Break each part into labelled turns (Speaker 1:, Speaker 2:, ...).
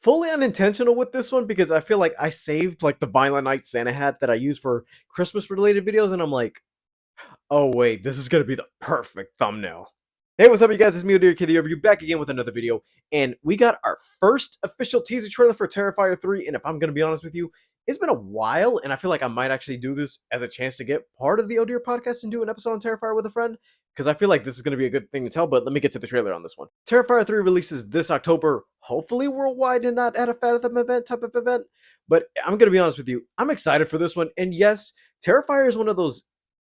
Speaker 1: fully unintentional with this one because I feel like I saved like the Violent Night Santa hat that I use for Christmas related videos, and I'm like, oh wait, this is gonna be the perfect thumbnail. Hey, what's up, you guys? It's me, Dear Kitty, over you back again with another video, and we got our first official teaser trailer for Terrifier 3. And if I'm gonna be honest with you, it's been a while, and I feel like I might actually do this as a chance to get part of the Oh Dear podcast and do an episode on Terrifier with a friend, because I feel like this is gonna be a good thing to tell. But let me get to the trailer on this one. Terrifier 3 releases this October, hopefully worldwide and not at a Fathom event type of event. But I'm gonna be honest with you, I'm excited for this one, and yes, Terrifier is one of those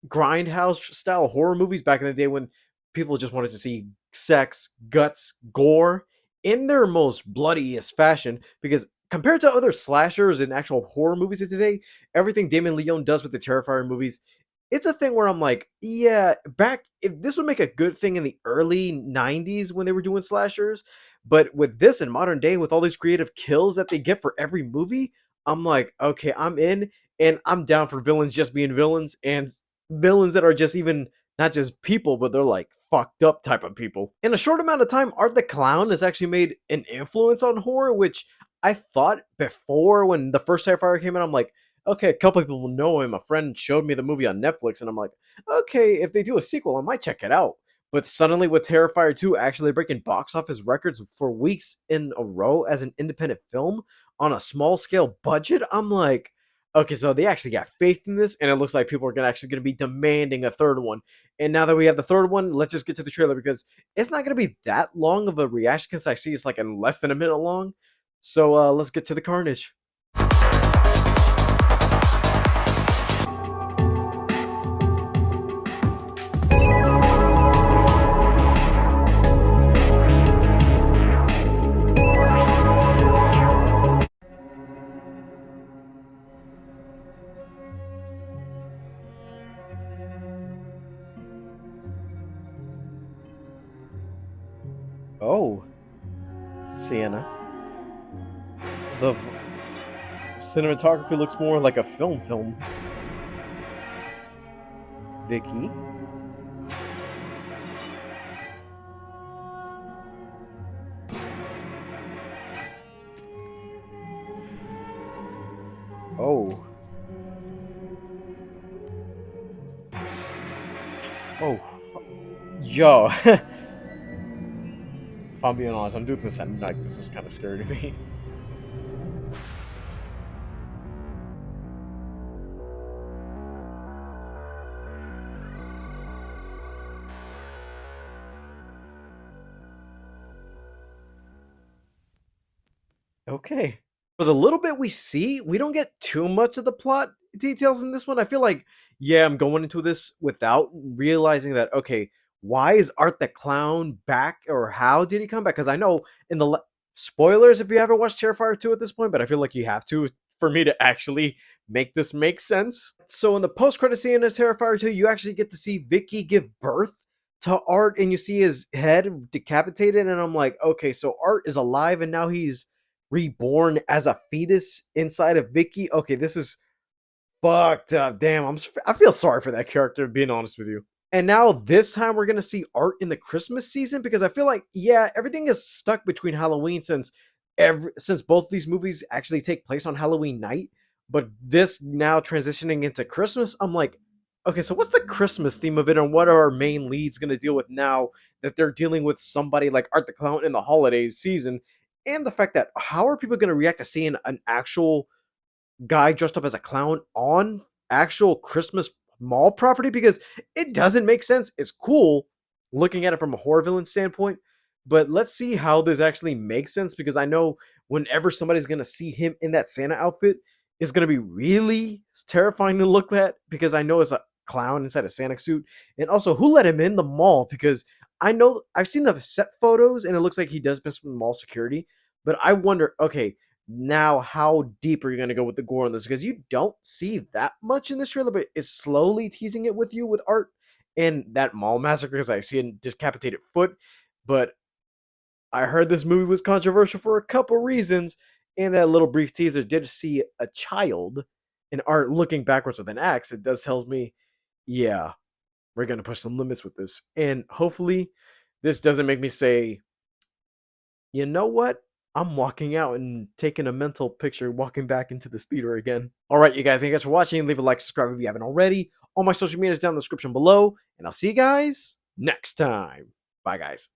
Speaker 1: grindhouse style horror movies back in the day when people just wanted to see sex, guts, gore in their most bloodiest fashion. Because compared to other slashers and actual horror movies of today, everything Damon Leone does with the Terrifier movies, it's a thing where I'm like, yeah, back if this would make a good thing in the early 90s when they were doing slashers, but with this in modern day with all these creative kills that they get for every movie, I'm like, okay, I'm in, and I'm down for villains just being villains, and villains that are just even not just people, but they're like fucked up type of people. In a short amount of time, Art the Clown has actually made an influence on horror, which I thought before when the first Terrifier came out, I'm like, okay, a couple people know him. A friend showed me the movie on Netflix, and I'm like, okay, if they do a sequel, I might check it out. But suddenly, with Terrifier 2 actually breaking box office records for weeks in a row as an independent film on a small scale budget, I'm like, okay, so they actually got faith in this, and it looks like people are gonna be demanding a third one. And now that we have the third one, let's just get to the trailer because it's not gonna be that long of a reaction because I see it's like in less than a minute long. So let's get to the carnage. Oh, Sienna. The cinematography looks more like a film. Vicky. Oh. Oh. Yo. If I'm being honest, I'm doing this at night. This is kind of scary to me. Okay. For the little bit we see, we don't get too much of the plot details in this one. I feel like, yeah, I'm going into this without realizing that, okay, why is Art the Clown back, or how did he come back? Because I know in the spoilers if you haven't watched Terrifier 2 at this point, but I feel like you have to for me to actually make this make sense. So in the post-credit scene of Terrifier 2, you actually get to see Vicky give birth to Art, and you see his head decapitated, and I'm like, okay, so Art is alive and now he's reborn as a fetus inside of Vicky. Okay, this is fucked up. Damn, I feel sorry for that character, being honest with you. And now this time we're gonna see Art in the Christmas season because I feel like, yeah, everything is stuck between Halloween since both these movies actually take place on Halloween night, but this now transitioning into Christmas, I'm like, okay, so what's the Christmas theme of it, and what are our main leads gonna deal with now that they're dealing with somebody like Art the Clown in the holidays season? And the fact that how are people gonna react to seeing an actual guy dressed up as a clown on actual Christmas mall property? Because it doesn't make sense. It's cool looking at it from a horror villain standpoint, but let's see how this actually makes sense because I know whenever somebody's going to see him in that Santa outfit, it's going to be really terrifying to look at because I know it's a clown inside a Santa suit. And also, who let him in the mall? Because I know I've seen the set photos and it looks like he does miss from mall security, but I wonder, okay, now how deep are you going to go with the gore on this, because you don't see that much in this trailer, but it's slowly teasing it with you with Art and that mall massacre because I see a decapitated foot. But I heard this movie was controversial for a couple reasons, and that little brief teaser did see a child and Art looking backwards with an axe. It does tells me, yeah, we're going to push some limits with this, and hopefully this doesn't make me say, you know what, I'm walking out and taking a mental picture, walking back into this theater again. All right, you guys, thank you guys for watching. Leave a like, subscribe if you haven't already. All my social media is down in the description below, and I'll see you guys next time. Bye, guys.